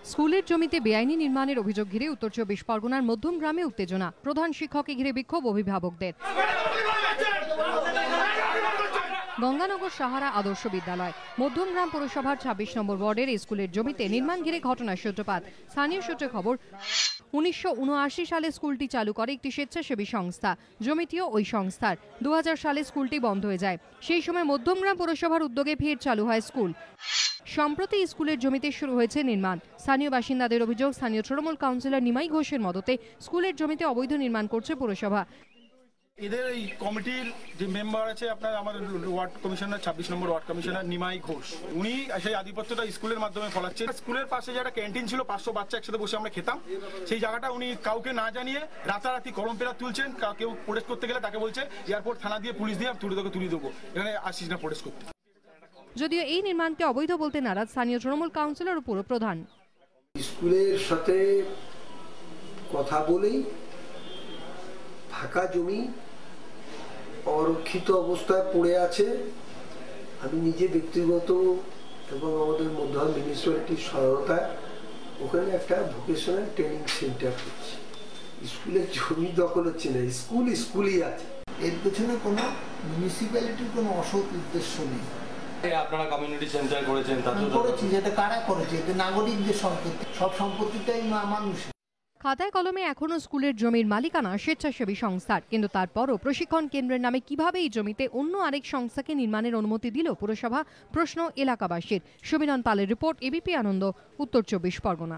স্কুলের জমিতে বেআইনি নির্মাণের অভিযোগ ঘিরে উত্তর ২৪ পরগনার মধ্যমগ্রামে উত্তেজনা। প্রধান শিক্ষককে ঘিরে বিক্ষোভ অভিভাবকদের। গঙ্গানগর সাহারা আদর্শ বিদ্যালয় মধ্যমগ্রাম পৌরসভার ২৬ নম্বর ওয়ার্ডের স্কুলের জমিতে নির্মাণ ঘিরে ঘটনার সূত্রপাত। স্থানীয় সূত্রে খবর, ১৯৭৯ সালে স্কুলটি চালু করে একটি স্বেচ্ছাসেবী সংস্থা। জমিটিও ওই সংস্থার। ২০০০ সালে স্কুলটি বন্ধ হয়ে যায়। সেই সময় মধ্যমগ্রাম পৌরসভার উদ্যোগে ফের চালু হয় স্কুল। সম্প্রতি স্কুলের জমিতে শুরু হয়েছে নির্মাণ। স্থানীয় বাসিন্দাদের অভিযোগ, স্থানীয় তৃণমূল কাউন্সিলর নিমাই ঘোষের মদতে স্কুলের জমিতে অবৈধ নির্মাণ করছে পৌরসভা। এদের এই কমিটির যে মেম্বার আছে আপনার আমাদের ওয়ার্ড কমিশনার ২৬ নম্বর ওয়ার্ড কমিশনার নিমাই ঘোষ, উনি সেই আধিপত্যটা স্কুলের মাধ্যমে ফলাচ্ছে। স্কুলের পাশে যে একটা ক্যান্টিন ছিল, ৫০০ বাচ্চা একসাথে বসে আমরা খেতাম, সেই জায়গাটা উনি কাউকে না জানিয়ে রাতারাতি কলম পেরা তুলছেন। কেউ প্রোটেস্ট করতে গেলে তাকে বলছে এয়ারপোর্ট থানা দিয়ে পুলিশ দিয়ে তুলে দেবো, এখানে আসিস না প্রোটেস্ট করতে। যদিও এই নির্মাণকে অবৈধ বলতে নারাজ স্থানীয় তৃণমূল কাউন্সিলর ও পুর প্রধান। স্কুলের সাথে কথা বলেই ফাঁকা জমি অরক্ষিত অবস্থায় পড়ে আছে। আমি নিজে ব্যক্তিগত এবং আমাদের মধ্যম মিউনিসিপ্যালিটির সহায়তায় ওখানে একটা ভোকেশনাল ট্রেনিং সেন্টার করছি। স্কুলের জমি দখল হচ্ছে না, স্কুলই আছে। এর পেছনে কোনো মিউনিসিপ্যালিটির কোনো অসৎ উদ্দেশ্য নেই। আপনারা কমিউনিটি সেন্টার করেছেন, করেছি, যেটা কারা করেছে? এটা নাগরিকদের সম্পত্তি, সব সম্পত্তিটাই মানুষের। খাতায় কলমে এখনো স্কুলের জমির মালিকানা স্বেচ্ছাসেবী সংস্থার, কিন্তু তারপরও প্রশিক্ষণ কেন্দ্রের নামে কিভাবে এই জমিতে অন্য আরেক সংস্থাকে নির্মাণের অনুমতি দিল পুরসভা? প্রশ্ন এলাকাবাসীর। সুবিনন পালের রিপোর্ট, এবিপি আনন্দ, উত্তর ২৪ পরগনা।